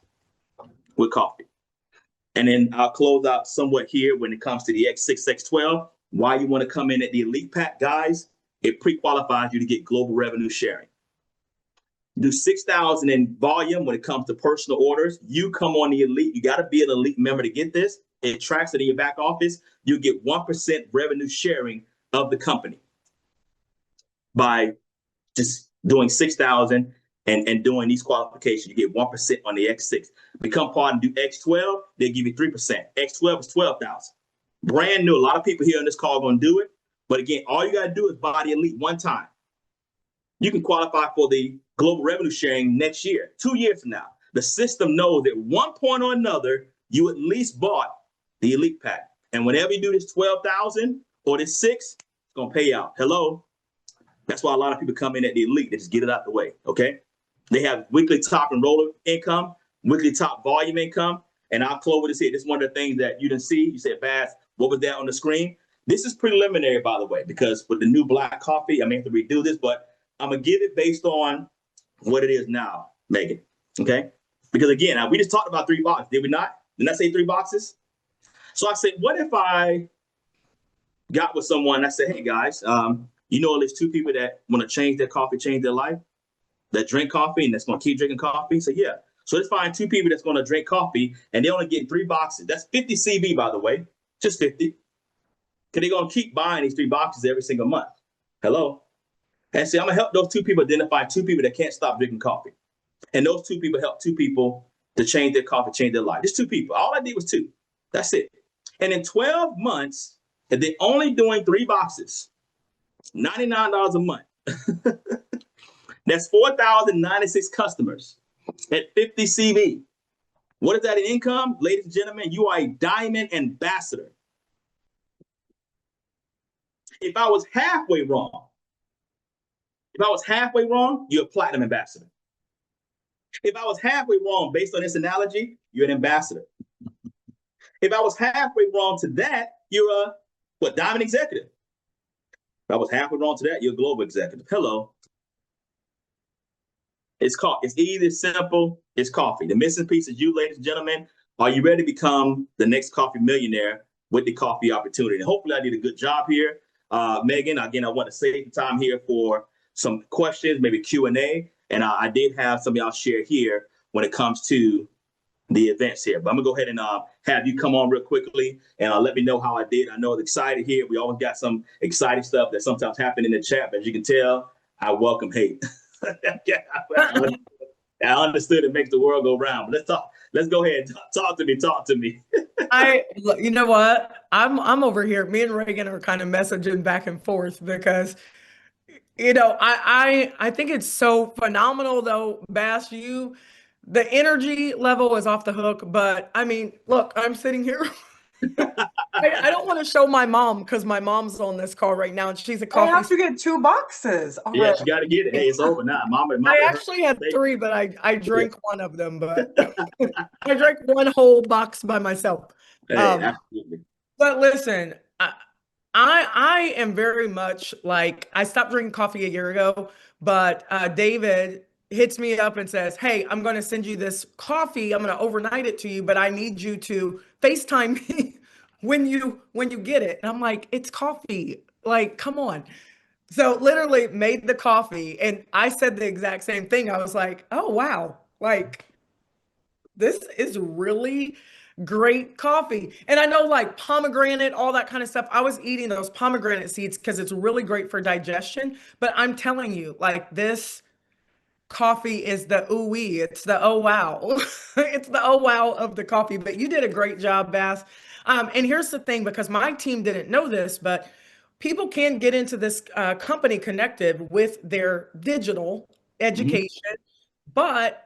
with coffee. And then I'll close out somewhat here when it comes to the X6, X12. Why you want to come in at the elite pack, guys? It pre-qualifies you to get global revenue sharing. Do 6,000 in volume when it comes to personal orders. You come on the elite. You got to be an elite member to get this. It tracks it in your back office. You get 1% revenue sharing of the company by just doing 6,000 and doing these qualifications. You get 1% on the X6. Become part and do X12, they give you 3%. X12 is 12,000. Brand new. A lot of people here on this call are going to do it. But again, all you got to do is buy the elite one time. You can qualify for the global revenue sharing next year, 2 years from now. The system knows that one point or another, you at least bought the elite pack. And whenever you do this 12,000 or this 6, it's going to pay out. Hello. That's why a lot of people come in at the elite. They just get it out the way. Okay. They have weekly top and roller income, weekly top volume income. And I'll close with this here. This is one of the things that you didn't see. You said, Bass, what was that on the screen? This is preliminary, by the way, because with the new black coffee, I may have to redo this, but I'm going to give it based on what it is now, Megan. Okay? Because again, we just talked about 3 boxes, did we not? Didn't I say 3 boxes? So I said, what if I got with someone and I said, hey guys, you know at least 2 people that want to change their coffee, change their life, that drink coffee and that's going to keep drinking coffee? So yeah. So let's find 2 people that's going to drink coffee and they only get 3 boxes. That's 50 CV, by the way, just 50. Because they're going to keep buying these 3 boxes every single month. Hello? And see, I'm going to help those 2 people identify 2 people that can't stop drinking coffee. And those 2 people help 2 people to change their coffee, change their life. Just 2 people. All I did was 2. That's it. And in 12 months, if they're only doing 3 boxes, $99 a month. That's 4,096 customers at 50 CV. What is that in income? Ladies and gentlemen, you are a diamond ambassador. If I was halfway wrong, you're a platinum ambassador. If I was halfway wrong based on this analogy, you're an ambassador. If I was halfway wrong to that, you're a diamond executive. If I was halfway wrong to that, you're a global executive. Hello. It's easy, simple, it's coffee. The missing piece is you, ladies and gentlemen. Are you ready to become the next coffee millionaire with the coffee opportunity? And hopefully I did a good job here. Megan, again, I want to save the time here for some questions, maybe Q&A. And I did have some of y'all share here when it comes to the events here. But I'm gonna go ahead and have you come on real quickly and let me know how I did. I know it's excited here. We always got some exciting stuff that sometimes happen in the chat. But as you can tell, I welcome hate. I understood it makes the world go round. But let's talk. Let's go ahead. Talk to me. You know what? I'm over here. Me and Reagan are kind of messaging back and forth because, I think it's so phenomenal though, Bass, the energy level is off the hook, but I mean, look, I'm sitting here. I don't want to show my mom because my mom's on this call right now and she's a coffee. I have to get 2 boxes. All Yes, right. you got to get it. Hey, it's over now. Mama I actually had 3, but I drank one of them, but I drank one whole box by myself. Hey, absolutely. But listen, I am very much like, I stopped drinking coffee a year ago, but David hits me up and says, hey, I'm going to send you this coffee. I'm going to overnight it to you, but I need you to FaceTime me when you get it. And I'm like, it's coffee. Like, come on. So literally made the coffee and I said the exact same thing. I was like, oh, wow. Like, this is really great coffee. And I know like pomegranate, all that kind of stuff. I was eating those pomegranate seeds because it's really great for digestion. But I'm telling you, like, this coffee is the ooh-wee. It's the oh wow. It's the oh wow of the coffee. But you did a great job, Bass. And here's the thing, because my team didn't know this, but people can get into this company Conectiv with their digital education, but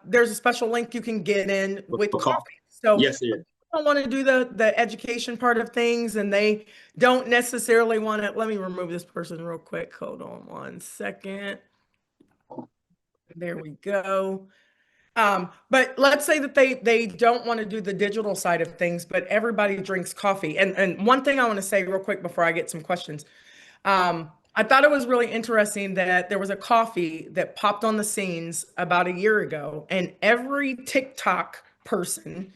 there's a special link you can get in with coffee. So yes, sir. Don't want to do the education part of things and they don't necessarily want to. Let me remove this person real quick. Hold on 1 second. There we go. But let's say that they don't want to do the digital side of things, but everybody drinks coffee. And one thing I want to say real quick before I get some questions. I thought it was really interesting that there was a coffee that popped on the scenes about a year ago, and every TikTok person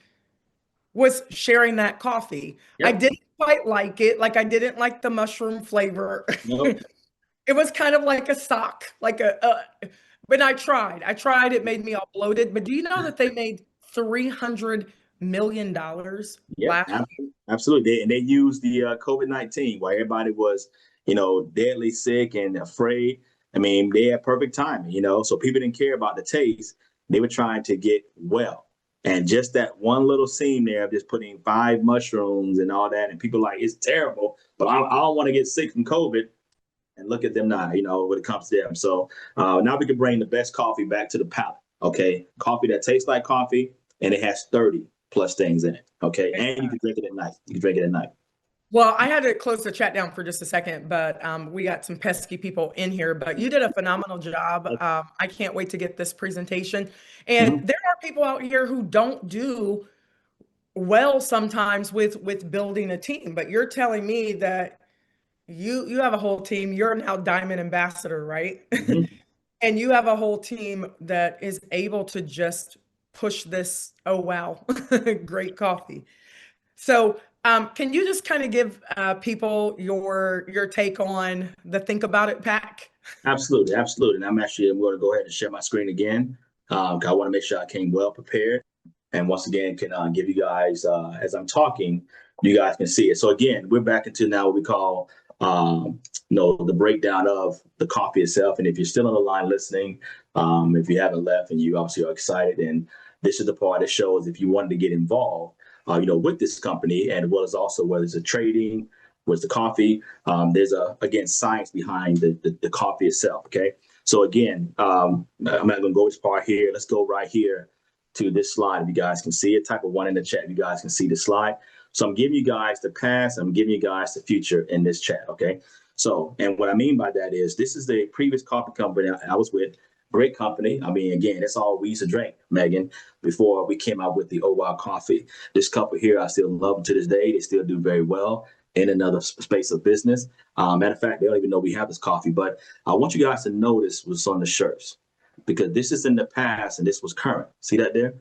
was sharing that coffee. Yep. I didn't quite like it. Like, I didn't like the mushroom flavor. Nope. It was kind of like a sock, like but I tried. It made me all bloated. But do you know that they made $300 million last year? Absolutely. And they used the COVID-19 while everybody was, deadly sick and afraid. I mean, they had perfect timing, so people didn't care about the taste. They were trying to get well. And just that one little scene there of just putting 5 mushrooms and all that, and people like, it's terrible, but I don't want to get sick from COVID. And look at them now, when it comes to them. So now we can bring the best coffee back to the palate, okay? Coffee that tastes like coffee, and it has 30 plus things in it, okay? And you can drink it at night. Well, I had to close the chat down for just a second, but we got some pesky people in here. But you did a phenomenal job. I can't wait to get this presentation. And there are people out here who don't do well sometimes with building a team. But you're telling me that you have a whole team. You're now Diamond Ambassador, right? And you have a whole team that is able to just push this. Oh wow, great coffee. So, can you just kind of give people your take on the Think About It pack? Absolutely, absolutely. And I'm going to go ahead and share my screen again. 'Cause I want to make sure I came well prepared. And once again, can give you guys, as I'm talking, you guys can see it. So again, we're back into now what we call, the breakdown of the coffee itself. And if you're still on the line listening, if you haven't left and you obviously are excited, and this is the part that shows if you wanted to get involved, with this company, and as well as also whether it's a trading, whether it's the coffee, there's again, science behind the coffee itself. Okay. So again, I'm not going to go as far here. Let's go right here to this slide. If you guys can see it, type of 1 in the chat if you guys can see the slide. So I'm giving you guys the past, I'm giving you guys the future in this chat, okay? So, and what I mean by that is this is the previous coffee company I was with, great company. I mean, again, that's all we used to drink, Megan, before we came out with the Oh Wow coffee. This couple here, I still love them to this day. They still do very well in another space of business. Matter of fact, they don't even know we have this coffee, but I want you guys to notice what's on the shirts, because this is in the past and this was current. See that there?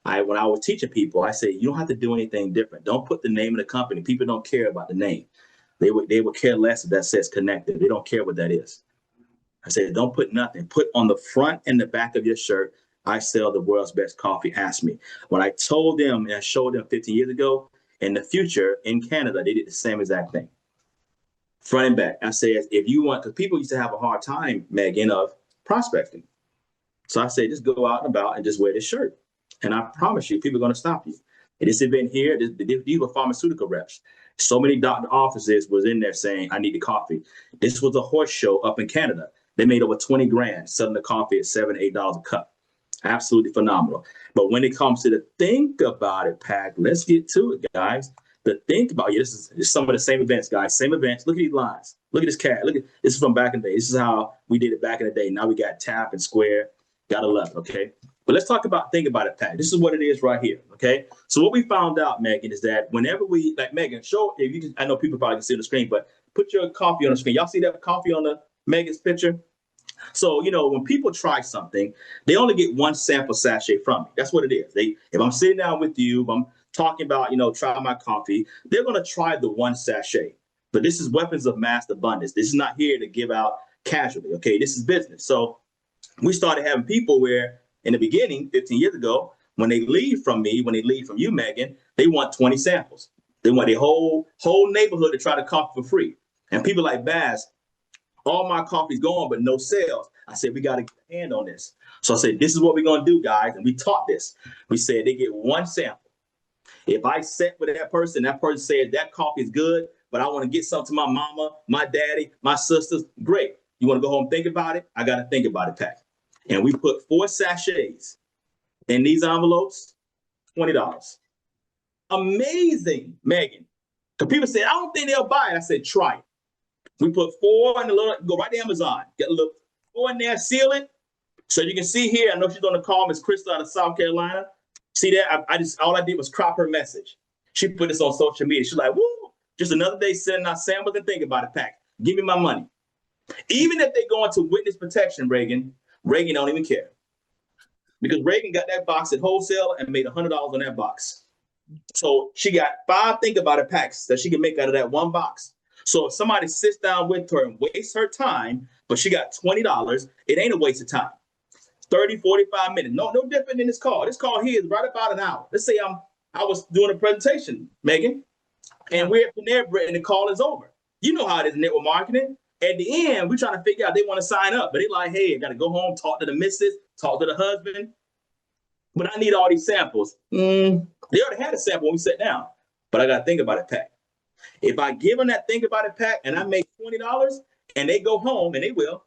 When I was teaching people, I say, you don't have to do anything different. Don't put the name of the company. People don't care about the name. They would care less if that says Conectiv. They don't care what that is. I said, don't put nothing. Put on the front and the back of your shirt, I sell the world's best coffee. Ask me. When I told them and I showed them 15 years ago, in the future in Canada, they did the same exact thing. Front and back. I said, if you want, because people used to have a hard time, Megan, of prospecting. So I say, just go out and about and just wear this shirt. And I promise you, people are going to stop you. And this event here, these were pharmaceutical reps. So many doctor offices was in there saying, I need the coffee. This was a horse show up in Canada. They made over 20 grand selling the coffee at $7, $8 a cup. Absolutely phenomenal. But when it comes to the Think About It pack, let's get to it, guys. The Think About It, this is some of the same events, guys. Same events. Look at these lines. Look at this cat. Look at this is from back in the day. This is how we did it back in the day. Now we got tap and square. Gotta love it, okay? But let's talk about Think About It pack. This is what it is right here, okay? So what we found out, Megan, is that whenever we, like Megan, show, if you I know people probably can see the screen, but put your coffee on the screen. Y'all see that coffee on the Megan's picture? So, when people try something, they only get one sample sachet from me. That's what it is. If I'm sitting down with you, if I'm talking about, try my coffee, they're going to try the one sachet. But this is weapons of mass abundance. This is not here to give out casually, okay? This is business. So we started having people where in the beginning, 15 years ago, when they leave from me, when they leave from you, Megan, they want 20 samples. They want their whole neighborhood to try the coffee for free. And people like Bass, all my coffee's gone, but no sales. I said, we got to get a hand on this. So I said, this is what we're going to do, guys. And we taught this. We said they get one sample. If I sat with that person said that coffee is good, but I want to get some to my mama, my daddy, my sisters, great. You want to go home and think about it? I got to Think About It pack. And we put 4 sachets in these envelopes, $20. Amazing, Megan. Because people said, I don't think they'll buy it. I said, try it. We put 4 in the little, go right to Amazon, get a little 4 in there, seal it. So you can see here, I know she's on the call, Miss Krista out of South Carolina. See that? All I did was crop her message. She put this on social media. She's like, woo, just another day sending out samples and Think About It pack. Give me my money. Even if they go into witness protection, Reagan don't even care. Because Reagan got that box at wholesale and made $100 on that box. So she got 5 Think About It packs that she can make out of that one box. So if somebody sits down with her and wastes her time, but she got $20, it ain't a waste of time. 30, 45 minutes. No different than this call. This call here is right about an hour. Let's say I was doing a presentation, Megan, and we're at Panera Bread and the call is over. You know how it is in network marketing. At the end, we're trying to figure out they want to sign up, but they like, hey, I got to go home, talk to the missus, talk to the husband. But I need all these samples. They already had a sample when we sat down, but I got to Think About It pack. If I give them that Think About It pack and I make $20 and they go home, and they will,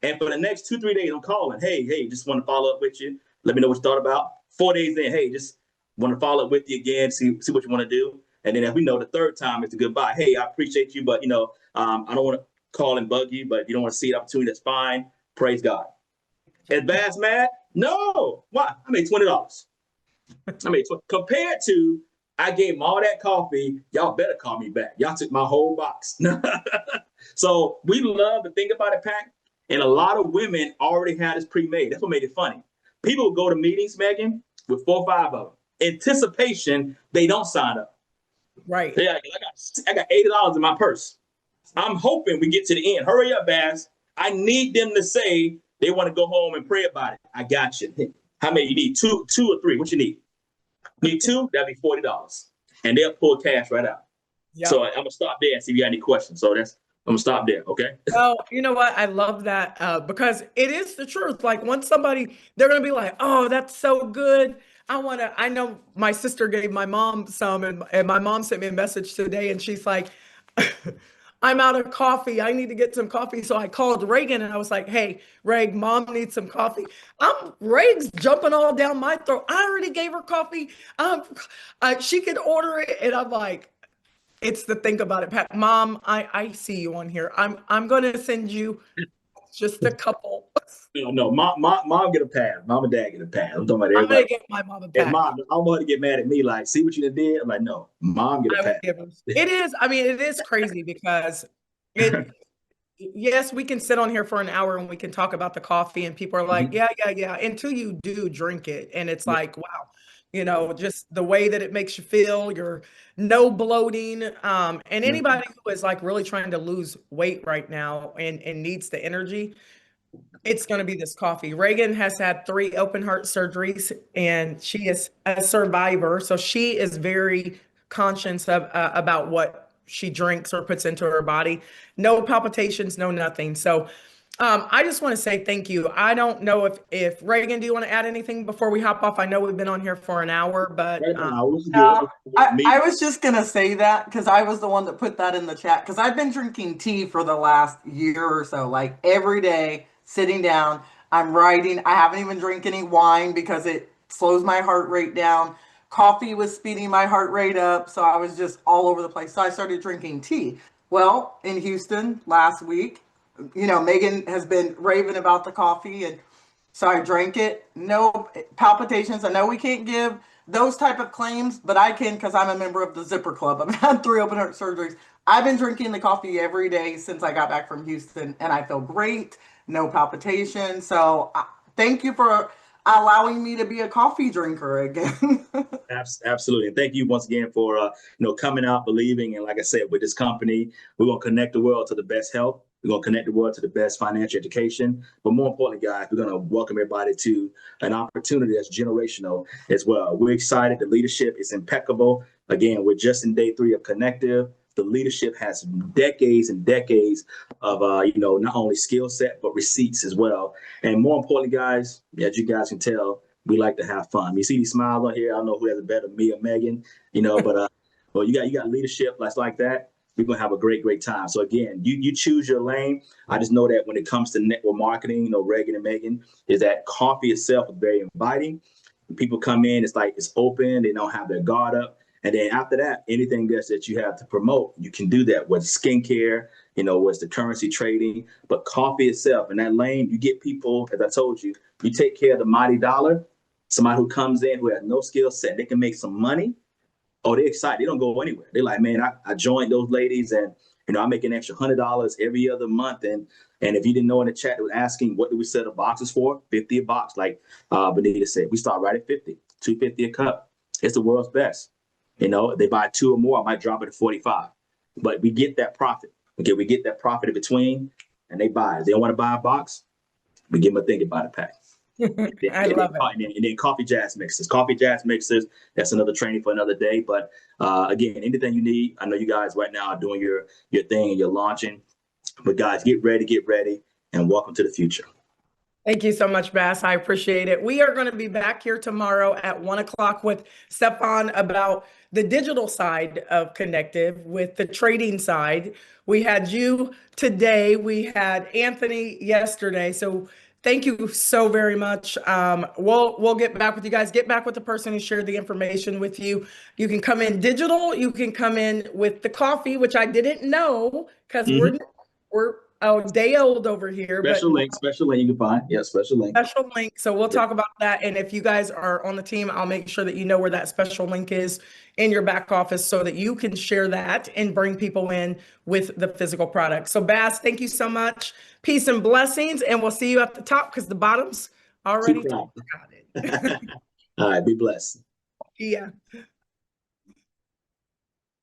and for the next 2-3 days, I'm calling, hey, just want to follow up with you. Let me know what you thought about. 4 days in, hey, just want to follow up with you again, see what you want to do. And then as we know, the third time is the goodbye. Hey, I appreciate you, but I don't want to call and bug you, but if you don't want to see the opportunity, that's fine. Praise God. Is Bass mad? No. Why? I made $20. Compared to I gave them all that coffee. Y'all better call me back. Y'all took my whole box. So we love to think about it, Pack. And a lot of women already had this pre-made. That's what made it funny. People would go to meetings, Megan, with 4 or 5 of them. Anticipation, they don't sign up. Right. Yeah, I got $80 in my purse. I'm hoping we get to the end. Hurry up, Bass. I need them to say they want to go home and pray about it. I got you. How many you need? Two or three? What you need? Need 2? That'd be $40. And they'll pull cash right out. Yep. So I'm going to stop there and see if you got any questions. So I'm going to stop there, okay? Well, you know what? I love that because it is the truth. Like once somebody, they're going to be like, oh, that's so good. I know my sister gave my mom some and my mom sent me a message today and she's like, I'm out of coffee. I need to get some coffee. So I called Reagan and I was like, hey, Reg, mom needs some coffee. Reg's jumping all down my throat. I already gave her coffee. She could order it. And I'm like, it's the think about it, Pat. Mom, I see you on here. I'm going to send you just a couple. No, mom get a pass. Mom and dad get a pass. I'm talking about everybody. I'm going to get my mom a pass. And mom, I don't want her to get mad at me like, see what you done did? I'm like, no, mom get a pass. It is crazy because yes, we can sit on here for an hour and we can talk about the coffee and people are like, yeah, until you do drink it. And it's like, wow, just the way that it makes you feel, you're no bloating. And anybody who is like really trying to lose weight right now and needs the energy, it's going to be this coffee. Reagan has had 3 open heart surgeries and she is a survivor. So she is very conscious of about what she drinks or puts into her body. No palpitations, no nothing. So I just want to say thank you. I don't know if Reagan, do you want to add anything before we hop off? I know we've been on here for an hour, but I was just going to say that because I was the one that put that in the chat because I've been drinking tea for the last year or so, like every day, sitting down. I'm writing. I haven't even drank any wine because it slows my heart rate down. Coffee was speeding my heart rate up. So I was just all over the place. So I started drinking tea. Well, in Houston last week, Megan has been raving about the coffee. And so I drank it. No palpitations. I know we can't give those type of claims, but I can because I'm a member of the Zipper Club. I've had 3 open heart surgeries. I've been drinking the coffee every day since I got back from Houston and I feel great. No palpitation. So thank you for allowing me to be a coffee drinker again. Absolutely. And thank you once again for, coming out, believing. And like I said, with this company, we're going to connect the world to the best health. We're going to connect the world to the best financial education. But more importantly, guys, we're going to welcome everybody to an opportunity that's generational as well. We're excited. The leadership is impeccable. Again, we're just in day 3 of Conectiv. The leadership has decades and decades of, not only skill set, but receipts as well. And more importantly, guys, as you guys can tell, we like to have fun. You see these smiles on here. I don't know who has a better, me or Megan, but you got leadership that's like that. We're going to have a great, great time. So again, you choose your lane. I just know that when it comes to network marketing, Reagan and Megan, is that coffee itself is very inviting. When people come in, it's like it's open. They don't have their guard up. And then after that, anything else that you have to promote, you can do that with skincare, with the currency trading, but coffee itself in that lane, you get people, as I told you, you take care of the mighty dollar, somebody who comes in who has no skill set, they can make some money. Oh, they're excited. They don't go anywhere. They're like, man, I joined those ladies and, I make an extra $100 every other month. And if you didn't know in the chat, they were asking, what do we sell the boxes for? 50 a box. Like Benita said, we start right at 50, $2.50 a cup. It's the world's best. They buy 2 or more, I might drop it to 45. But we get that profit. Okay, we get that profit in between, and they buy. If they don't want to buy a box, we give them a think about it, Pack. I love it. And then coffee jazz mixers. Coffee jazz mixers, that's another training for another day. But again, anything you need, I know you guys right now are doing your thing and you're launching. But guys, get ready, and welcome to the future. Thank you so much, Bass. I appreciate it. We are going to be back here tomorrow at 1 o'clock with Stefan about the digital side of Conectiv, with the trading side. We had you today. We had Anthony yesterday. So Thank you so very much. We'll get back with you guys. Get back with the person who shared the information with you. You can come in digital. You can come in with the coffee, which I didn't know because we're a day old over here. Special link you can find. Yeah, special link. Special link. So we'll talk about that. And if you guys are on the team, I'll make sure that you know where that special link is in your back office so that you can share that and bring people in with the physical product. So Bass, thank you so much. Peace and blessings. And we'll see you at the top because the bottom's already got it. All right. Be blessed. Yeah.